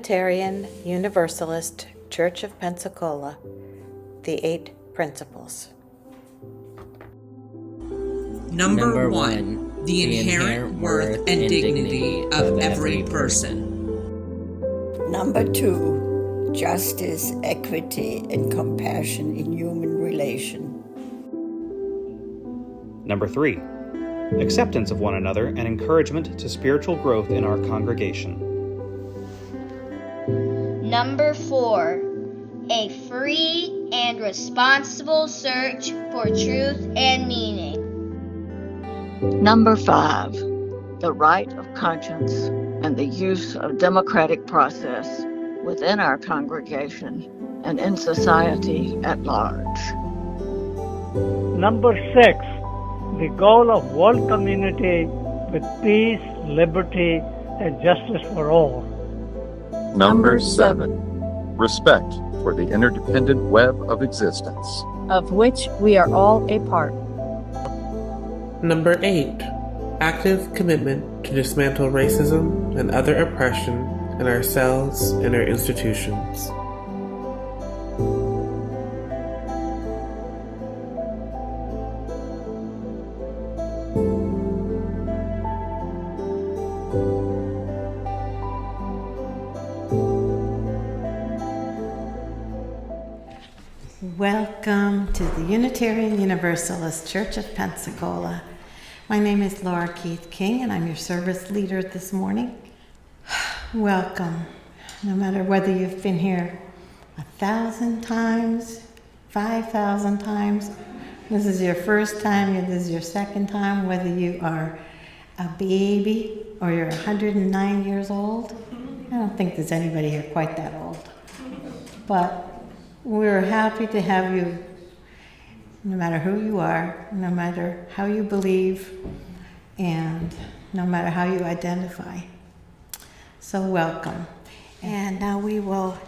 Unitarian Universalist Church of Pensacola, the 8 Principles. Number 1, the inherent worth and dignity of every person. Number 2, justice, equity, and compassion in human relation. Number 3, acceptance of one another and encouragement to spiritual growth in our congregation. Number 4, a free and responsible search for truth and meaning. Number 5, the right of conscience and the use of democratic process within our congregation and in society at large. Number 6, the goal of world community with peace, liberty, and justice for all. Number 7, respect for the interdependent web of existence, of which we are all a part. Number 8, active commitment to dismantle racism and other oppression in ourselves and our institutions. Welcome to the Unitarian Universalist Church of Pensacola. My name is Laura Keith King, and I'm your service leader this morning. Welcome, no matter whether you've been here 1,000 times, 5,000 times, this is your first time, this is your second time, whether you are a baby or you're 109 years old. I don't think there's anybody here quite that old. But we're happy to have you, no matter who you are, no matter how you believe, and no matter how you identify. So welcome. And now we will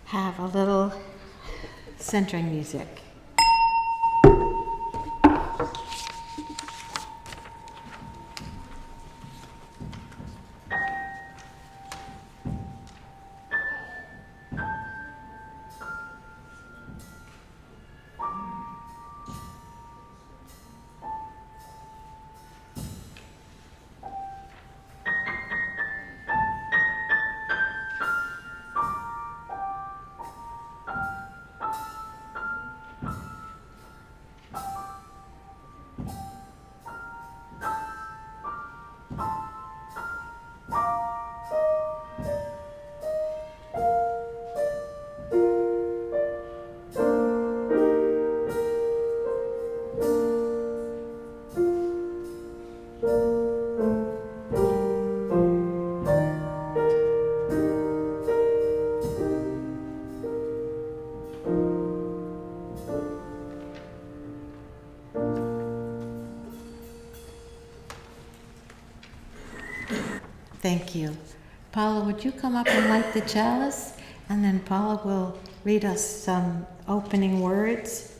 have a little centering music. Thank you. Paula, would you come up and light the chalice? And then Paula will read us some opening words.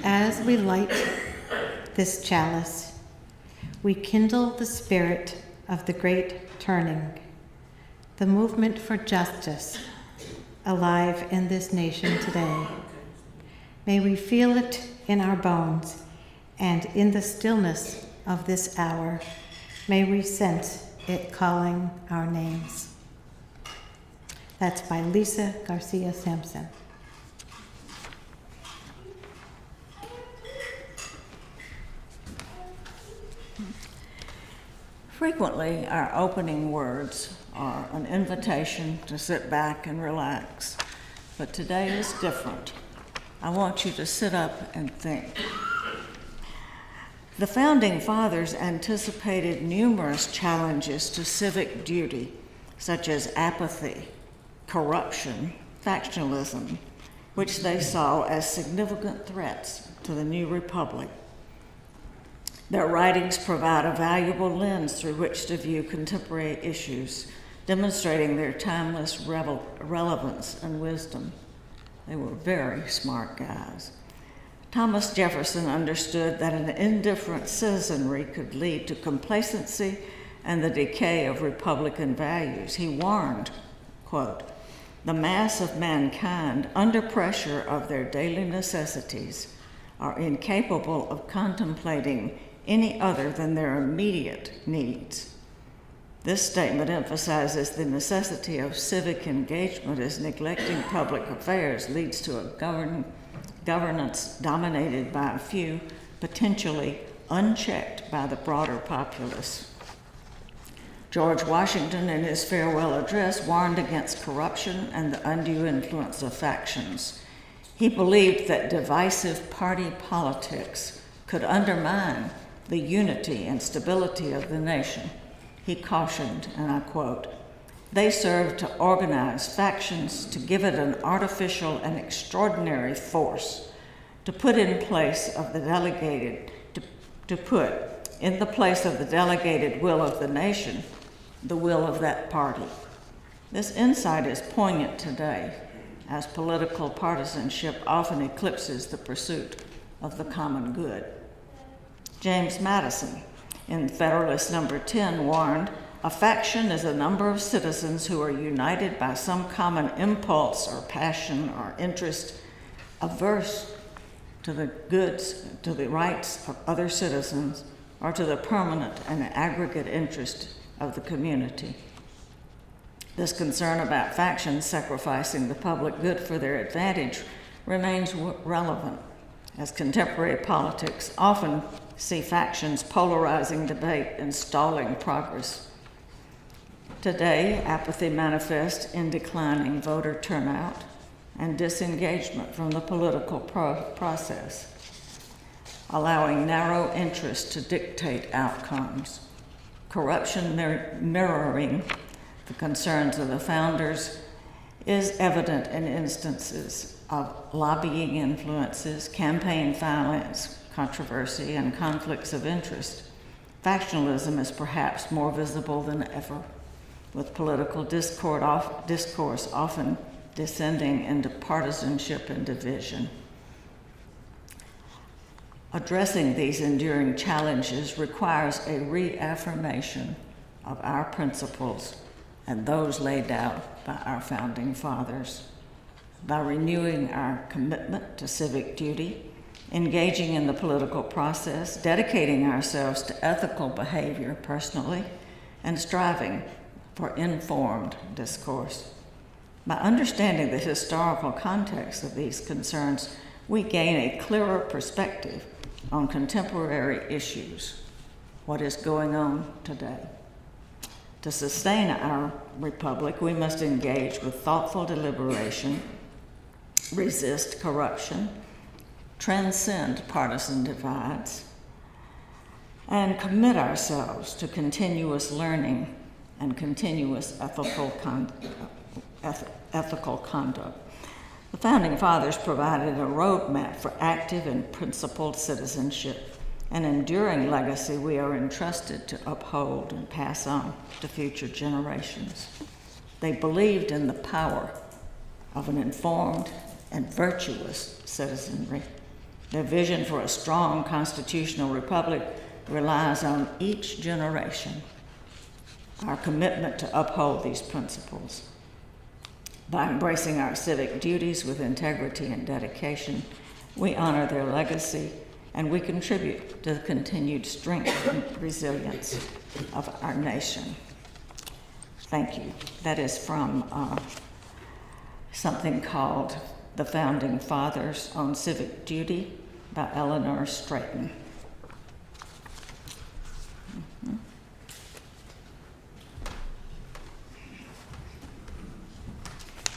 As we light this chalice, we kindle the spirit of the great turning, the movement for justice alive in this nation today. May we feel it in our bones, and in the stillness of this hour, may we sense it calling our names. That's by Lisa Garcia Sampson. Frequently, our opening words are an invitation to sit back and relax, but today is different. I want you to sit up and think. The Founding Fathers anticipated numerous challenges to civic duty, such as apathy, corruption, factionalism, which they saw as significant threats to the new republic. Their writings provide a valuable lens through which to view contemporary issues, demonstrating their timeless relevance and wisdom. They were very smart guys. Thomas Jefferson understood that an indifferent citizenry could lead to complacency and the decay of Republican values. He warned, quote, "The mass of mankind, under pressure of their daily necessities, are incapable of contemplating any other than their immediate needs." This statement emphasizes the necessity of civic engagement, as neglecting public affairs leads to a governance dominated by a few, potentially unchecked by the broader populace. George Washington, in his farewell address, warned against corruption and the undue influence of factions. He believed that divisive party politics could undermine the unity and stability of the nation. He cautioned, and I quote, "They serve to organize factions, to give it an artificial and extraordinary force, to put in place of the delegated, to put in the place of the delegated will of the nation, the will of that party." This insight is poignant today, as political partisanship often eclipses the pursuit of the common good. James Madison, in Federalist Number 10, warned, "A faction is a number of citizens who are united by some common impulse or passion or interest, averse to the goods, to the rights of other citizens, or to the permanent and aggregate interest of the community." This concern about factions sacrificing the public good for their advantage remains relevant, as contemporary politics often see factions polarizing debate and stalling progress. Today, apathy manifests in declining voter turnout and disengagement from the political process, allowing narrow interests to dictate outcomes. Corruption mirroring the concerns of the founders is evident in instances of lobbying influences, campaign finance, controversy, and conflicts of interest. Factionalism is perhaps more visible than ever, with political discourse often descending into partisanship and division. Addressing these enduring challenges requires a reaffirmation of our principles and those laid out by our founding fathers. By renewing our commitment to civic duty, engaging in the political process, dedicating ourselves to ethical behavior personally, and striving for informed discourse. By understanding the historical context of these concerns, we gain a clearer perspective on contemporary issues, what is going on today. To sustain our republic, we must engage with thoughtful deliberation, resist corruption, transcend partisan divides, and commit ourselves to continuous learning and continuous ethical conduct. The Founding Fathers provided a roadmap for active and principled citizenship, an enduring legacy we are entrusted to uphold and pass on to future generations. They believed in the power of an informed and virtuous citizenry. Their vision for a strong constitutional republic relies on each generation. Our commitment to uphold these principles. By embracing our civic duties with integrity and dedication, we honor their legacy and we contribute to the continued strength and resilience of our nation. Thank you. That is from something called The Founding Fathers on Civic Duty by Eleanor Strayton.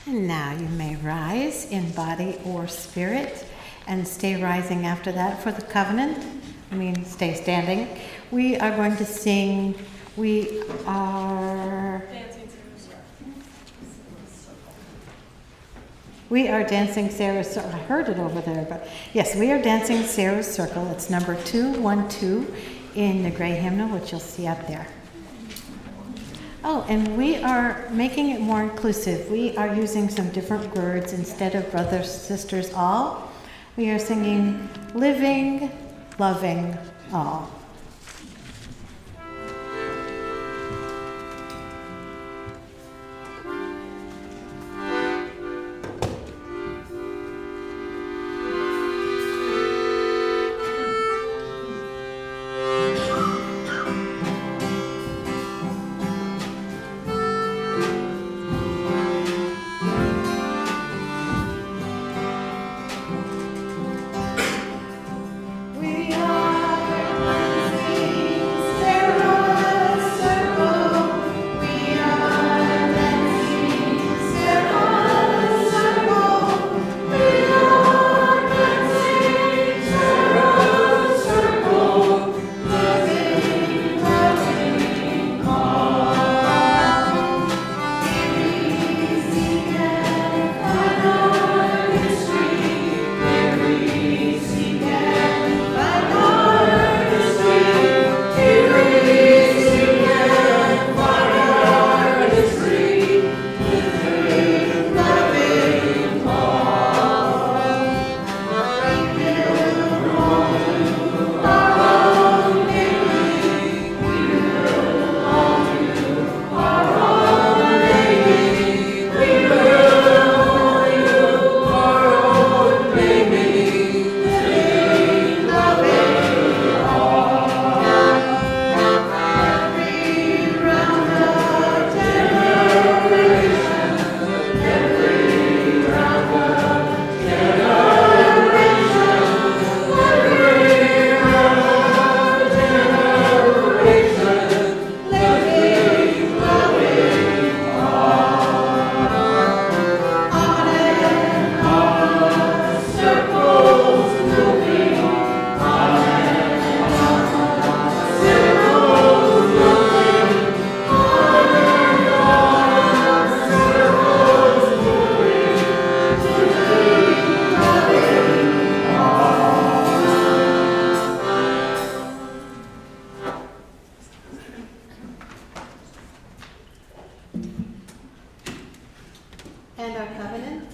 And now you may rise in body or spirit and stay rising after that for the covenant. Stay standing. We are going to sing, we are dancing Sarah's circle. I heard it over there, but yes, we are dancing Sarah's circle. It's number 212 in the gray hymnal, which you'll see up there. Oh, and we are making it more inclusive. We are using some different words instead of brothers, sisters, all. We are singing Living, Loving All. And our covenant.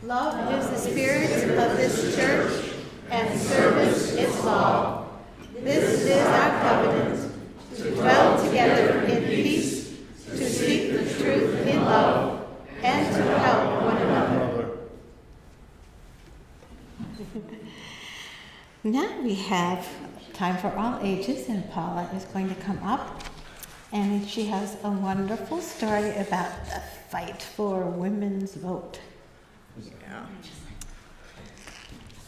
Love is the spirit of this church, and service its law. This is our covenant, to dwell together in peace, to speak the truth in love, and to help one another. Now we have time for all ages, and Paula is going to come up. And she has a wonderful story about the fight for women's vote. Yeah.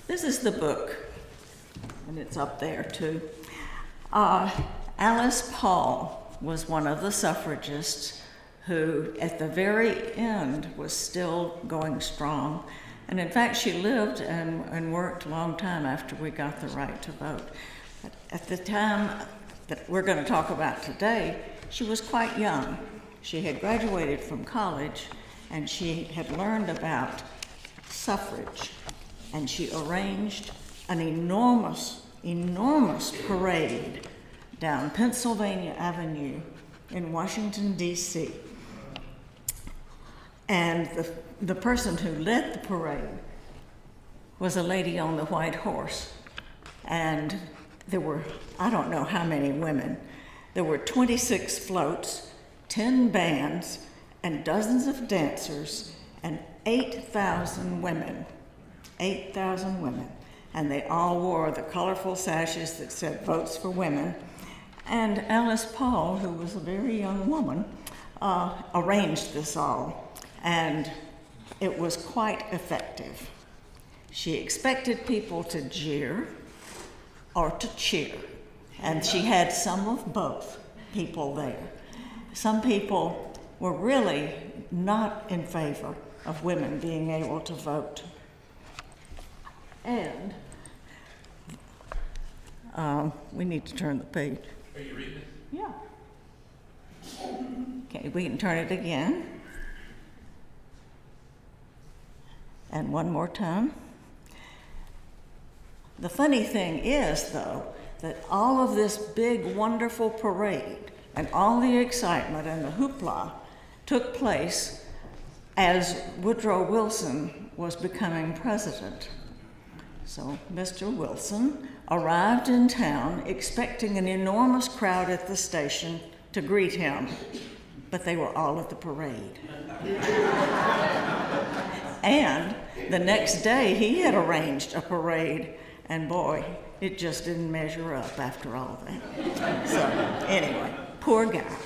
This is the book, and it's up there too. Alice Paul was one of the suffragists who, at the very end, was still going strong. And in fact, she lived and worked a long time after we got the right to vote. But at the time that we're going to talk about today, she was quite young. She had graduated from college, and she had learned about suffrage, and she arranged an enormous parade down Pennsylvania Avenue in Washington, D.C. And the person who led the parade was a lady on the white horse. And there were, I don't know how many women. There were 26 floats, 10 bands, and dozens of dancers, and 8,000 women. 8,000 women. And they all wore the colorful sashes that said Votes for Women. And Alice Paul, who was a very young woman, arranged this all. And it was quite effective. She expected people to jeer or to cheer. And she had some of both people there. Some people were really not in favor of women being able to vote. And we need to turn the page. Are you reading it? Yeah. Okay, we can turn it again. And one more time. The funny thing is, though, that all of this big, wonderful parade and all the excitement and the hoopla took place as Woodrow Wilson was becoming president. So Mr. Wilson arrived in town expecting an enormous crowd at the station to greet him, but they were all at the parade. And the next day he had arranged a parade, and boy, it just didn't measure up after all that. So anyway, poor guy.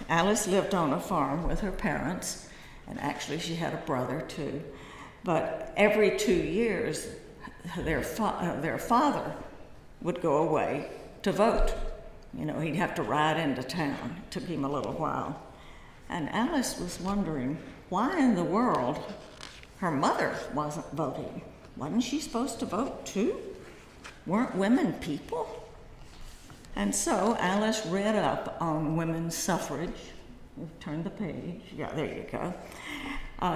Alice lived on a farm with her parents, and actually she had a brother too. But every 2 years, their father would go away to vote. You know, he'd have to ride into town. It took him a little while. And Alice was wondering why in the world her mother wasn't voting. Wasn't she supposed to vote too? Weren't women people? And so Alice read up on women's suffrage. Turn the page. Yeah, there you go.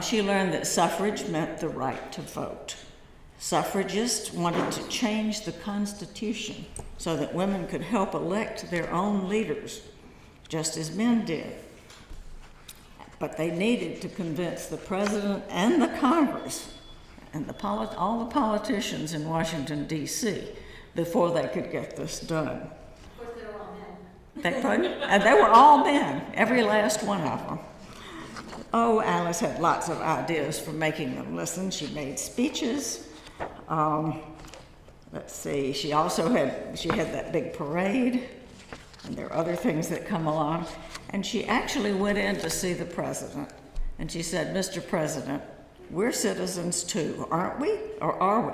She learned that suffrage meant the right to vote. Suffragists wanted to change the Constitution so that women could help elect their own leaders, just as men did. But they needed to convince the president and the Congress and all the politicians in Washington, D.C. before they could get this done. And they were all men, every last one of them. Oh, Alice had lots of ideas for making them listen. She made speeches. Let's see, she had that big parade, and there are other things that come along. And she actually went in to see the president, and she said, "Mr. President, we're citizens too, aren't we, or are we?"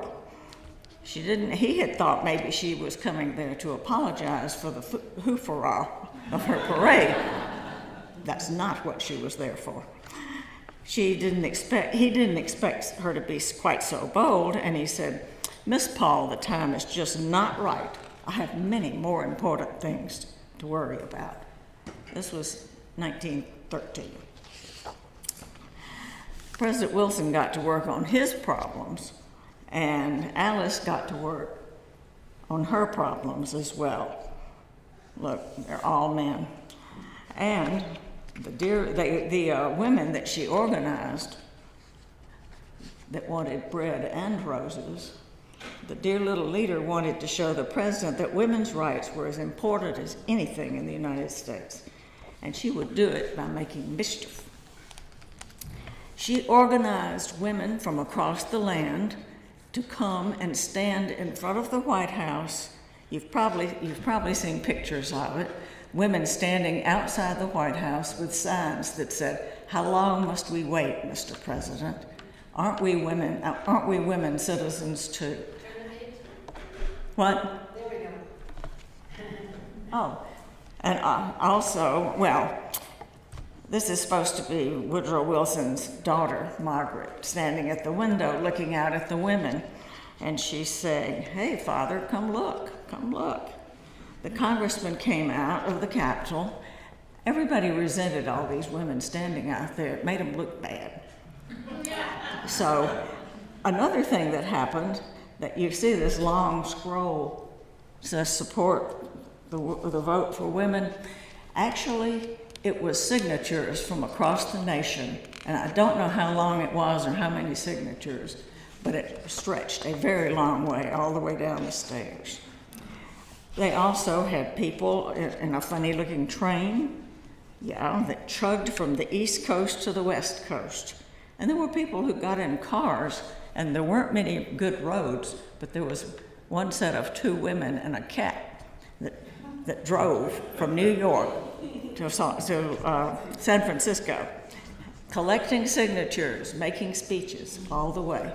He had thought maybe she was coming there to apologize for the hoo-for-ah of her parade. That's not what she was there for. He didn't expect her to be quite so bold, and he said, "Miss Paul, the time is just not right. I have many more important things to worry about." This was 1913. President Wilson got to work on his problems, and Alice got to work on her problems as well. Look, they're all men. And the women that she organized that wanted bread and roses, the dear little leader wanted to show the president that women's rights were as important as anything in the United States, and she would do it by making mischief. She organized women from across the land to come and stand in front of the White House. You've probably seen pictures of it. Women standing outside the White House with signs that said, "How long must we wait, Mr. President? Aren't we women citizens too?" What? There we go. Oh, and also, well, this is supposed to be Woodrow Wilson's daughter, Margaret, standing at the window looking out at the women. And she's saying, "Hey, Father, come look, come look." The congressman came out of the Capitol. Everybody resented all these women standing out there. It made them look bad. So another thing that happened, that you see this long scroll says support the vote for women. Actually, it was signatures from across the nation, and I don't know how long it was or how many signatures, but it stretched a very long way, all the way down the stairs. They also had people in a funny-looking train, that chugged from the East Coast to the West Coast. And there were people who got in cars, and there weren't many good roads, but there was one set of two women and a cat that drove from New York to San Francisco, collecting signatures, making speeches all the way,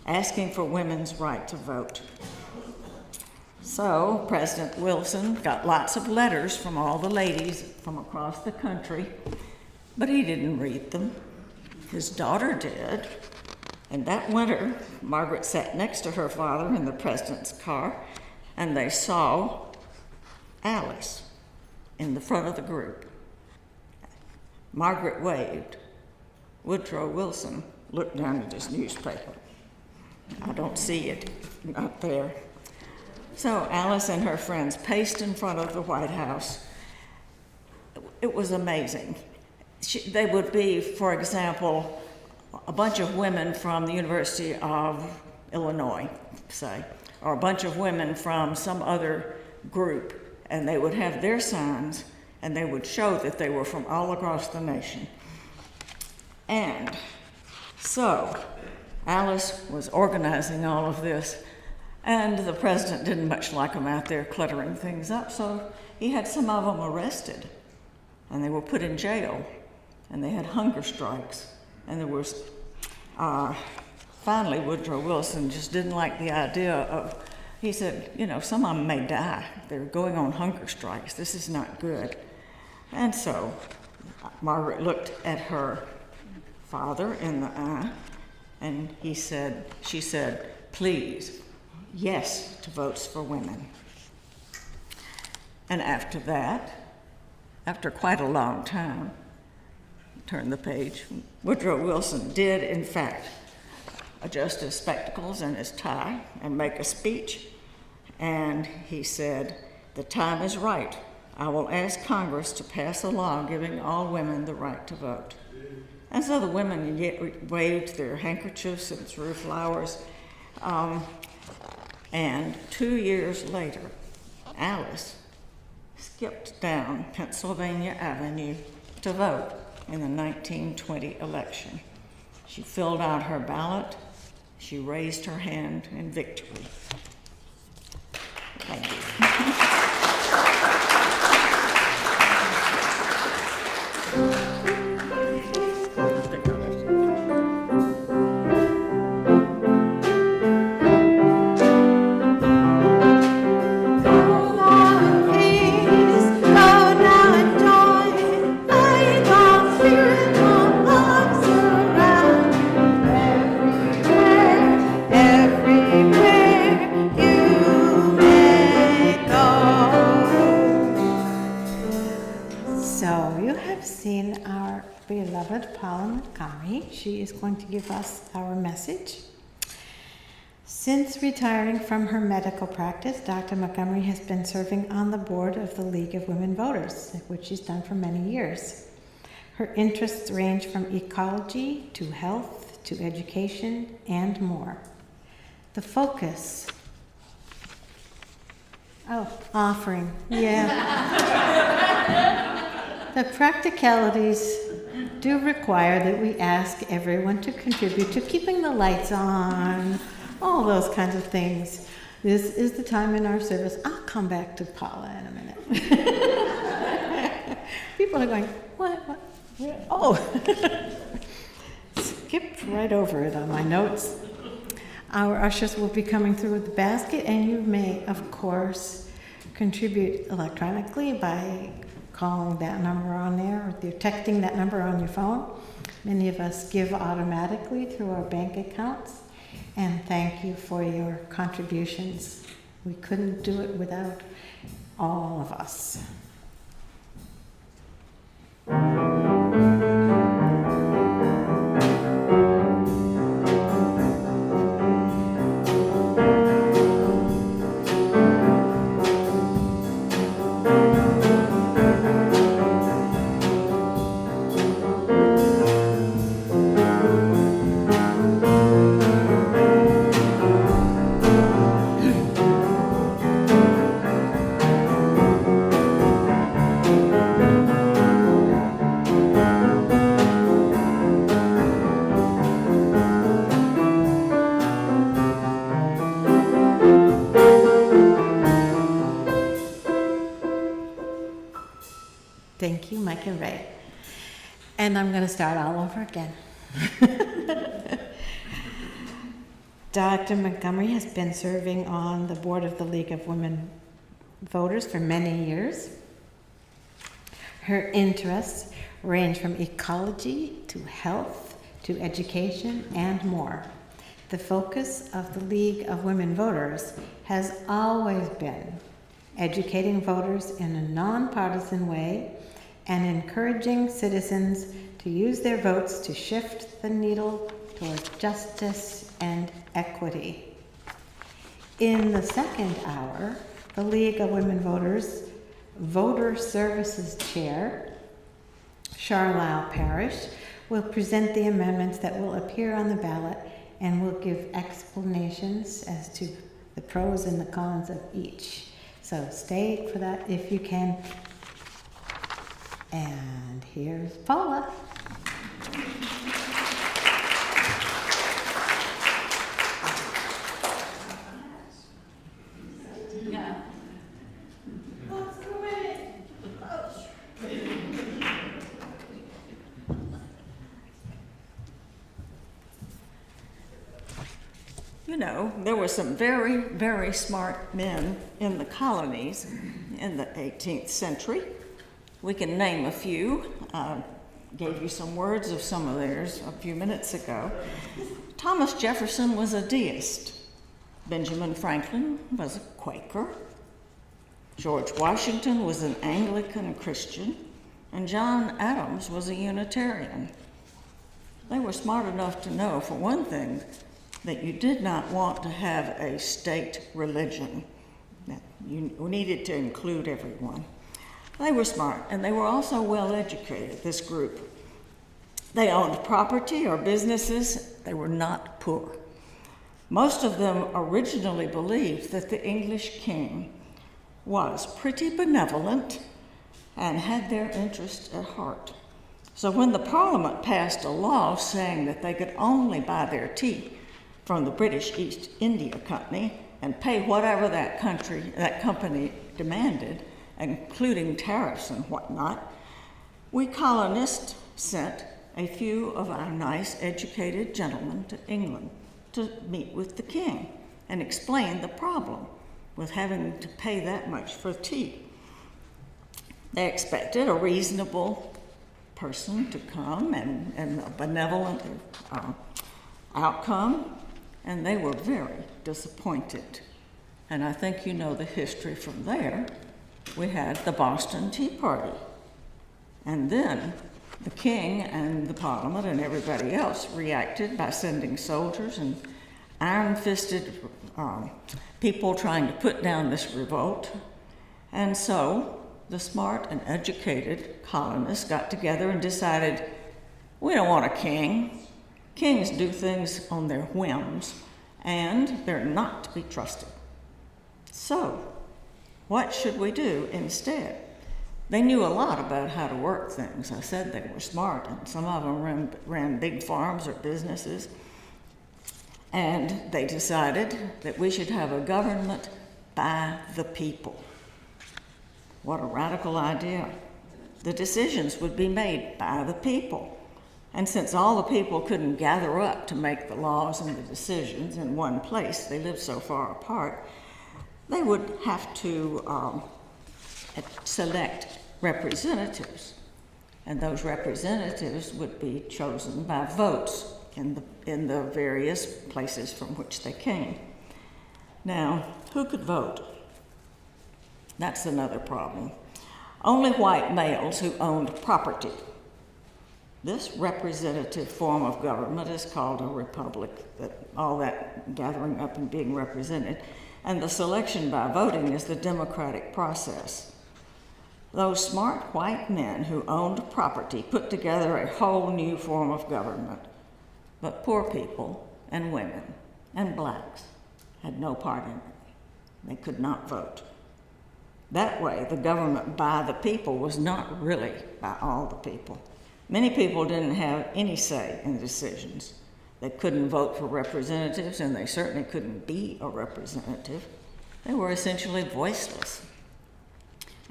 asking for women's right to vote. So President Wilson got lots of letters from all the ladies from across the country, but he didn't read them. His daughter did. And that winter, Margaret sat next to her father in the president's car, and they saw Alice in the front of the group. Margaret waved. Woodrow Wilson looked down at his newspaper. I don't see it, not there. So Alice and her friends paced in front of the White House. It was amazing. They would be, for example, a bunch of women from the University of Illinois, say, or a bunch of women from some other group, and they would have their signs, and they would show that they were from all across the nation. And so Alice was organizing all of this, and the president didn't much like them out there cluttering things up, so he had some of them arrested, and they were put in jail, and they had hunger strikes, and there was, finally Woodrow Wilson just didn't like the idea of, he said, you know, some of them may die. They're going on hunger strikes. This is not good. And so Margaret looked at her father in the eye, and she said, please, yes to votes for women. And after that, after quite a long time, turn the page, Woodrow Wilson did, in fact, adjust his spectacles and his tie and make a speech. And he said, the time is right. I will ask Congress to pass a law giving all women the right to vote. And so the women waved their handkerchiefs and threw flowers. And 2 years later, Alice skipped down Pennsylvania Avenue to vote in the 1920 election. She filled out her ballot. She raised her hand in victory. Thank you. Paula Montgomery. She is going to give us our message. Since retiring from her medical practice, Dr. Montgomery has been serving on the board of the League of Women Voters, which she's done for many years. Her interests range from ecology to health to education and more. The focus. Offering. Yeah. The practicalities do require that we ask everyone to contribute to keeping the lights on, all those kinds of things. This is the time in our service. I'll come back to Paula in a minute. People are going, what? Oh, skipped right over it on my notes. Our ushers will be coming through with the basket, and you may, of course, contribute electronically by calling that number on there, or you're texting that number on your phone. Many of us give automatically through our bank accounts, and thank you for your contributions. We couldn't do it without all of us. Thank you, Mike and Ray. And I'm going to start all over again. Dr. Montgomery has been serving on the board of the League of Women Voters for many years. Her interests range from ecology to health to education and more. The focus of the League of Women Voters has always been educating voters in a nonpartisan way and encouraging citizens to use their votes to shift the needle toward justice and equity. In the second hour, the League of Women Voters Voter Services Chair, Charlisle Parish, will present the amendments that will appear on the ballot and will give explanations as to the pros and the cons of each. So stay for that if you can. And here's Paula. You know, there were some very, very smart men in the colonies in the 18th century. We can name a few. I gave you some words of some of theirs a few minutes ago. Thomas Jefferson was a deist. Benjamin Franklin was a Quaker. George Washington was an Anglican Christian. And John Adams was a Unitarian. They were smart enough to know, for one thing, that you did not want to have a state religion. You needed to include everyone. They were smart, and they were also well educated, this group. They owned property or businesses. They were not poor. Most of them originally believed that the English king was pretty benevolent and had their interest at heart. So when the Parliament passed a law saying that they could only buy their tea from the British East India Company and pay whatever that company demanded, including tariffs and whatnot, we colonists sent a few of our nice educated gentlemen to England to meet with the king and explain the problem with having to pay that much for tea. They expected a reasonable person to come and a benevolent outcome, and they were very disappointed. And I think you know the history from there. We had the Boston Tea Party. And then the king and the Parliament and everybody else reacted by sending soldiers and iron-fisted people trying to put down this revolt. And so the smart and educated colonists got together and decided, we don't want a king. Kings do things on their whims, and they're not to be trusted. So, what should we do instead? They knew a lot about how to work things. I said they were smart, and some of them ran big farms or businesses. And they decided that we should have a government by the people. What a radical idea. The decisions would be made by the people. And since all the people couldn't gather up to make the laws and the decisions in one place, they lived so far apart, they would have to select representatives. And those representatives would be chosen by votes in the various places from which they came. Now, who could vote? That's another problem. Only white males who owned property. This representative form of government is called a republic, all that gathering up and being represented, and the selection by voting is the democratic process. Those smart white men who owned property put together a whole new form of government, but poor people and women and blacks had no part in it. They could not vote. That way, the government by the people was not really by all the people. Many people didn't have any say in decisions. They couldn't vote for representatives, and they certainly couldn't be a representative. They were essentially voiceless.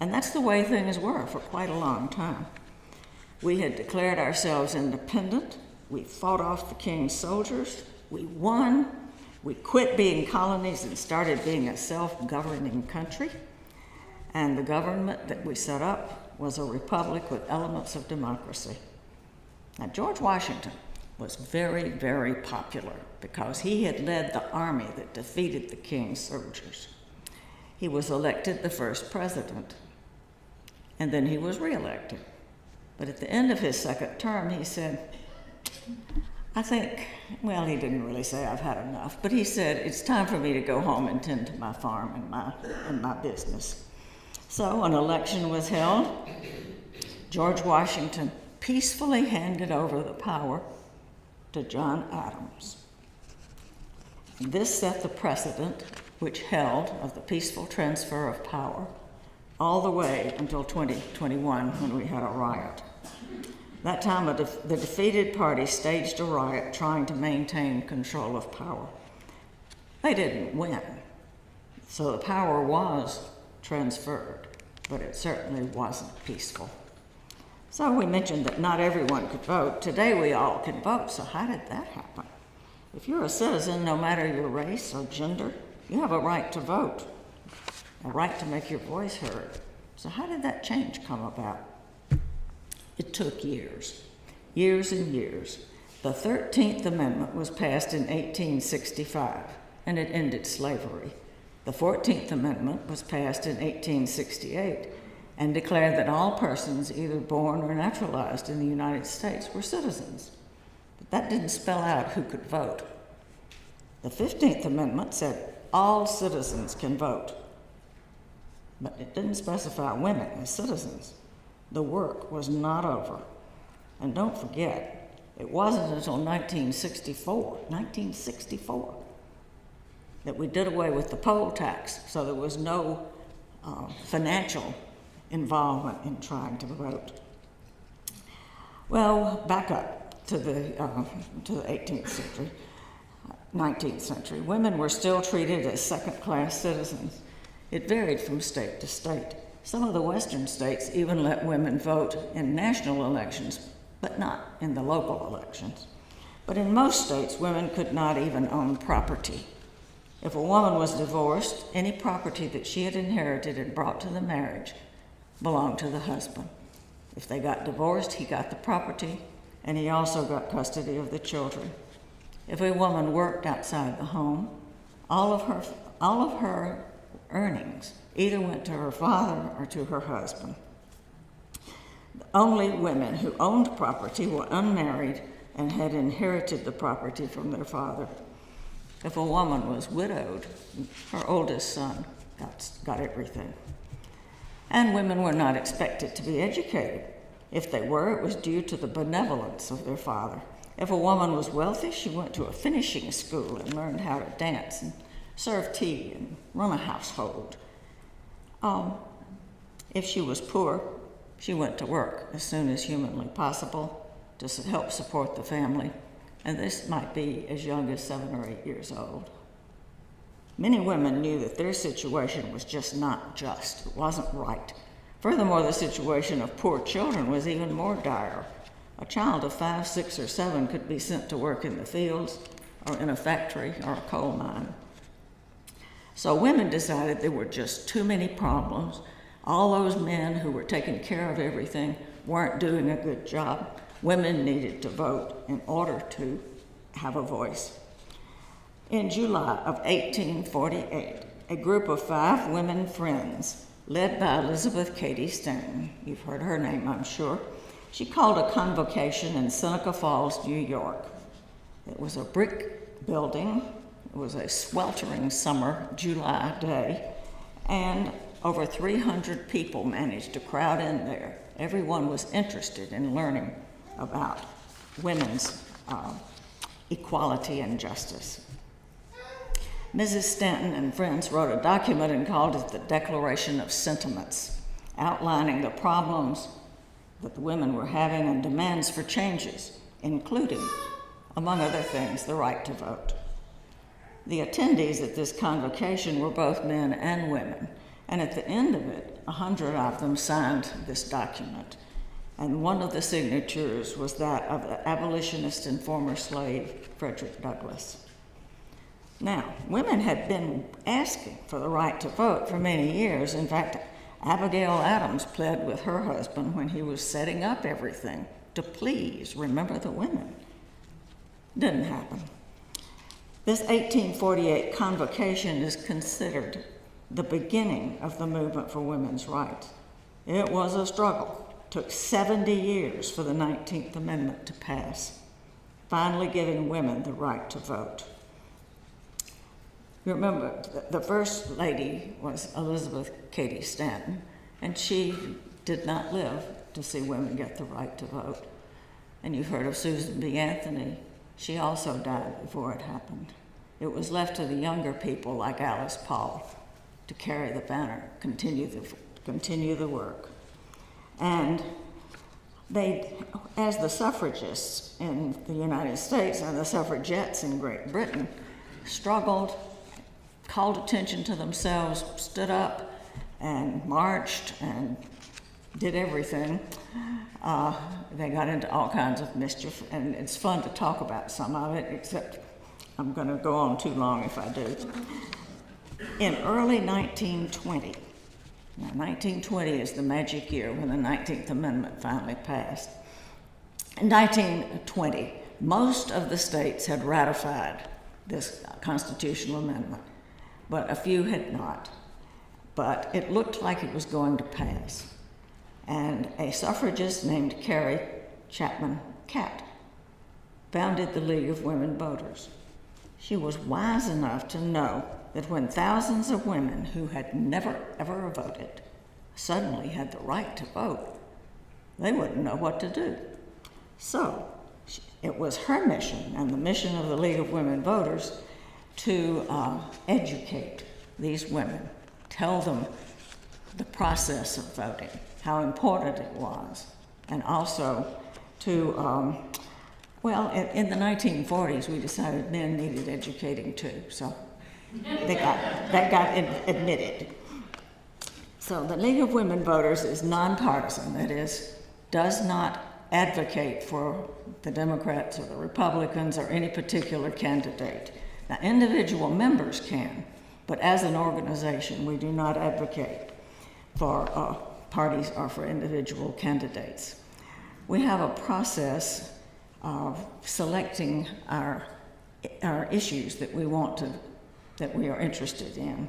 And that's the way things were for quite a long time. We had declared ourselves independent. We fought off the king's soldiers. We won. We quit being colonies and started being a self-governing country. And the government that we set up was a republic with elements of democracy. Now, George Washington was very, very popular because he had led the army that defeated the king's soldiers. He was elected the first president, and then he was reelected. But at the end of his second term, he said, I think, well, he didn't really say I've had enough, but he said it's time for me to go home and tend to my farm and my business. So an election was held. George Washington peacefully handed over the power to John Adams. This set the precedent which held of the peaceful transfer of power all the way until 2021 when we had a riot. That time, the defeated party staged a riot trying to maintain control of power. They didn't win, so the power was transferred, but it certainly wasn't peaceful. So we mentioned that not everyone could vote. Today we all can vote, so how did that happen? If you're a citizen, no matter your race or gender, you have a right to vote, a right to make your voice heard. So how did that change come about? It took years, years and years. The 13th Amendment was passed in 1865, and it ended slavery. The 14th Amendment was passed in 1868 and declared that all persons either born or naturalized in the United States were citizens. But that didn't spell out who could vote. The 15th Amendment said all citizens can vote, but it didn't specify women as citizens. The work was not over. And don't forget, it wasn't until 1964, that we did away with the poll tax, so there was no financial involvement in trying to vote. Well, back up to the 18th century, 19th century. Women were still treated as second-class citizens. It varied from state to state. Some of the western states even let women vote in national elections, but not in the local elections. But in most states, women could not even own property. If a woman was divorced, any property that she had inherited and brought to the marriage belonged to the husband. If they got divorced, he got the property, and he also got custody of the children. If a woman worked outside the home, all of her earnings either went to her father or to her husband. Only women who owned property were unmarried and had inherited the property from their father. If a woman was widowed, her oldest son got everything. And women were not expected to be educated. If they were, it was due to the benevolence of their father. If a woman was wealthy, she went to a finishing school and learned how to dance and serve tea and run a household. If she was poor, she went to work as soon as humanly possible to help support the family, and this might be as young as 7 or 8 years old. Many women knew that their situation was just not just. It wasn't right. Furthermore, the situation of poor children was even more dire. A child of 5, 6, or 7 could be sent to work in the fields or in a factory or a coal mine. So women decided there were just too many problems. All those men who were taking care of everything weren't doing a good job. Women needed to vote in order to have a voice. In July of 1848, a group of 5 women friends, led by Elizabeth Cady Stanton, you've heard her name, I'm sure, she called a convocation in Seneca Falls, New York. It was a brick building. It was a sweltering summer July day, and over 300 people managed to crowd in there. Everyone was interested in learning about women's equality and justice. Mrs. Stanton and friends wrote a document and called it the Declaration of Sentiments, outlining the problems that the women were having and demands for changes, including, among other things, the right to vote. The attendees at this convocation were both men and women, and at the end of it, 100 of them signed this document. And one of the signatures was that of the abolitionist and former slave Frederick Douglass. Now, women had been asking for the right to vote for many years. In fact, Abigail Adams pled with her husband when he was setting up everything to please remember the women. Didn't happen. This 1848 convocation is considered the beginning of the movement for women's rights. It was a struggle. It took 70 years for the 19th Amendment to pass. finally giving women the right to vote. You remember, the first lady was Elizabeth Cady Stanton, and she did not live to see women get the right to vote. And you've heard of Susan B. Anthony. She also died before it happened. It was left to the younger people like Alice Paul to carry the banner, continue the work. And they, as the suffragists in the United States and the suffragettes in Great Britain struggled, called attention to themselves, stood up and marched and did everything, they got into all kinds of mischief, and it's fun to talk about some of it, except I'm going to go on too long if I do. In early 1920, now 1920 is the magic year when the 19th Amendment finally passed. In 1920, most of the states had ratified this constitutional amendment, but a few had not. But it looked like it was going to pass. And a suffragist named Carrie Chapman Catt founded the League of Women Voters. She was wise enough to know that when thousands of women who had never, ever voted suddenly had the right to vote, they wouldn't know what to do. So it was her mission and the mission of the League of Women Voters to educate these women, tell them the process of voting, how important it was, and also to, in the 1940s, we decided men needed educating too, so that got admitted. So the League of Women Voters is nonpartisan, that is, does not advocate for the Democrats or the Republicans or any particular candidate. Now, individual members can, but as an organization, we do not advocate for parties or for individual candidates. We have a process of selecting our issues that we are interested in.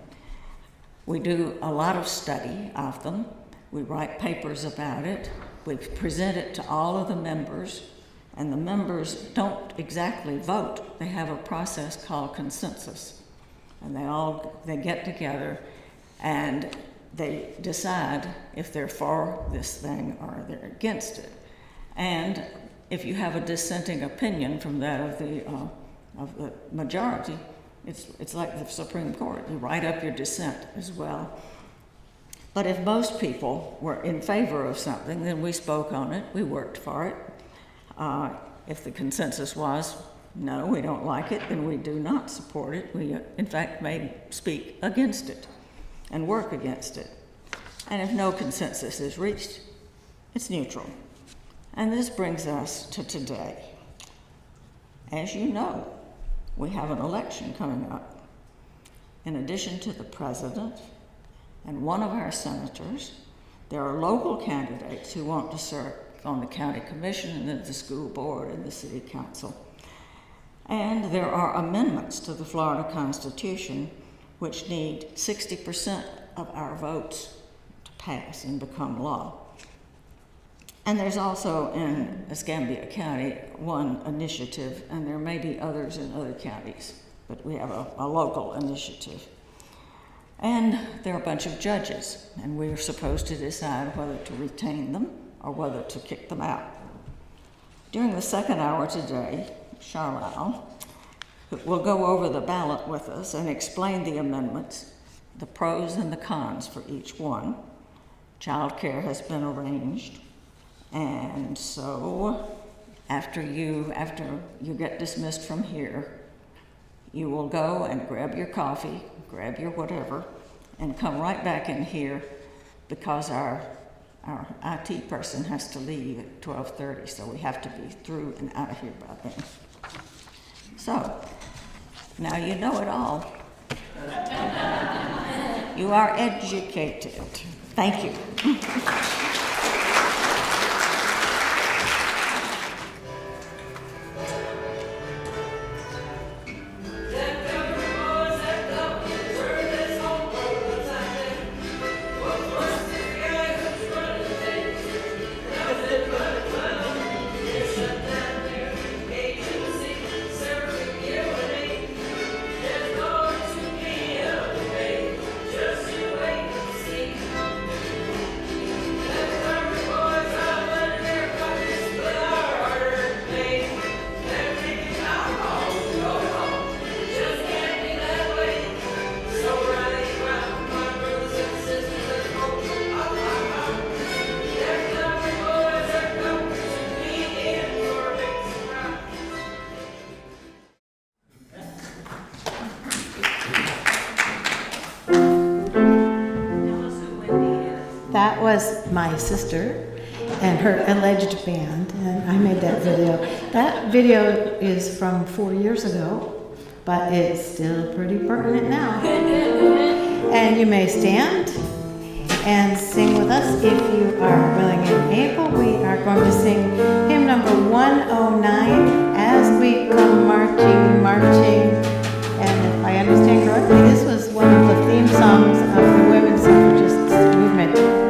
We do a lot of study of them. We write papers about it. We present it to all of the members, and the members don't exactly vote. They have a process called consensus, and they get together and they decide if they're for this thing or they're against it. And if you have a dissenting opinion from that of the majority, it's like the Supreme Court. You write up your dissent as well. But if most people were in favor of something, then we spoke on it, we worked for it. If the consensus was, no, we don't like it, then we do not support it. We, in fact, may speak against it and work against it. And if no consensus is reached, it's neutral. And this brings us to today. As you know, we have an election coming up. In addition to the president and one of our senators, there are local candidates who want to serve on the county commission and then the school board and the city council. And there are amendments to the Florida Constitution which need 60% of our votes to pass and become law. And there's also in Escambia County one initiative, and there may be others in other counties, but we have a local initiative. And there are a bunch of judges, and we're supposed to decide whether to retain them or whether to kick them out. During the second hour today, Charlisle will go over the ballot with us and explain the amendments, the pros and the cons for each one. Child care has been arranged. And so after you get dismissed from here, you will go and grab your coffee, grab your whatever, and come right back in here because our IT person has to leave at 12:30, so we have to be through and out of here by then. So, now you know it all. You are educated. Thank you. was my sister and her alleged band, and I made that video. That video is from 4 years ago, but it's still pretty pertinent now. And you may stand and sing with us if you are willing and able. We are going to sing hymn number 109, As We Come Marching, Marching. And if I understand correctly, this was one of the theme songs of the women's suffragists movement.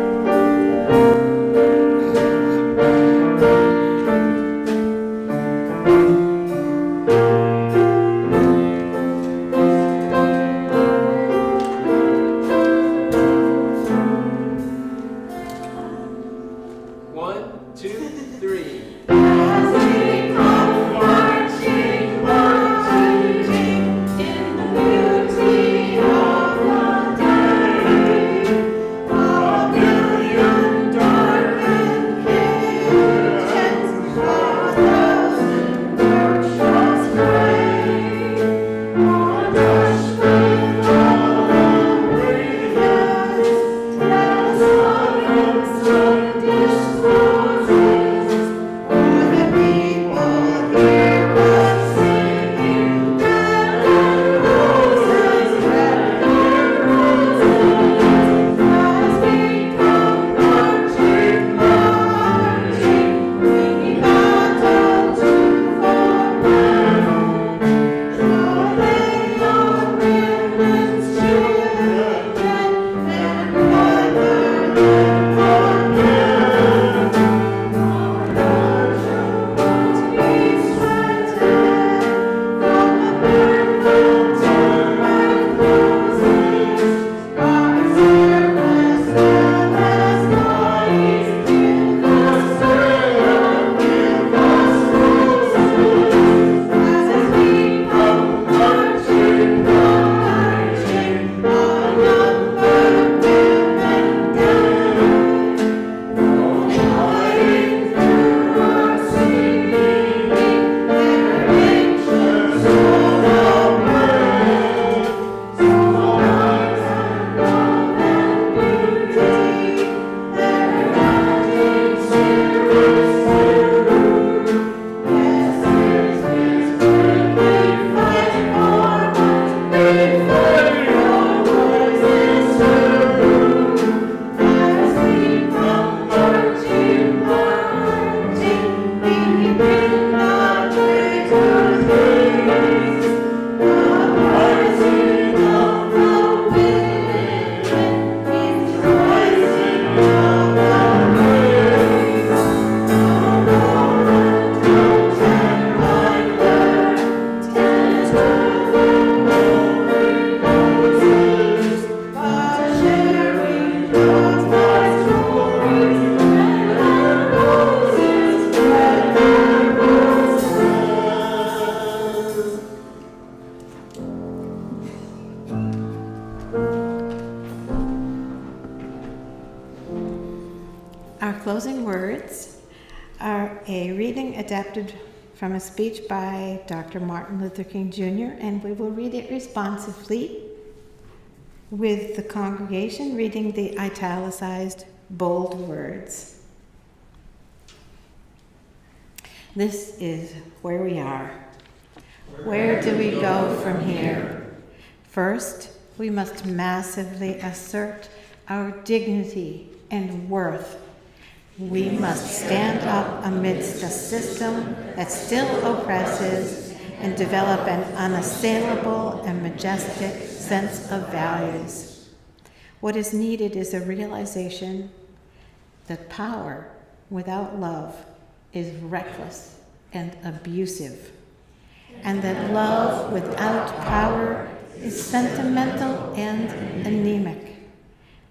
Our closing words are a reading adapted from a speech by Dr. Martin Luther King Jr., and we will read it responsively with the congregation reading the italicized bold words. This is where we are. Where do we go from here? First, we must massively assert our dignity and worth. We must stand up amidst a system that still oppresses and develop an unassailable and majestic sense of values. What is needed is a realization that power without love is reckless and abusive, and that love without power is sentimental and anemic.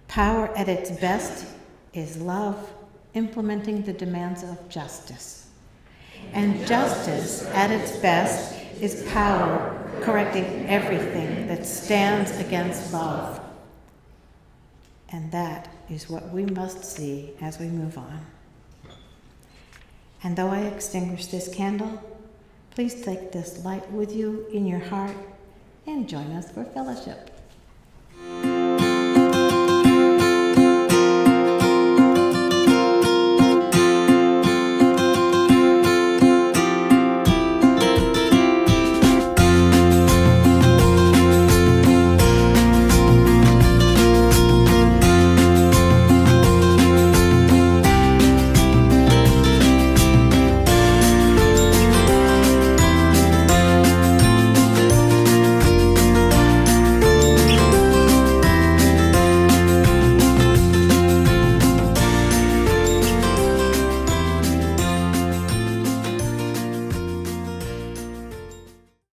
Power at its best is love implementing the demands of justice. And justice at its best is power correcting everything that stands against love. And that is what we must see as we move on. And though I extinguish this candle, please take this light with you in your heart and join us for fellowship.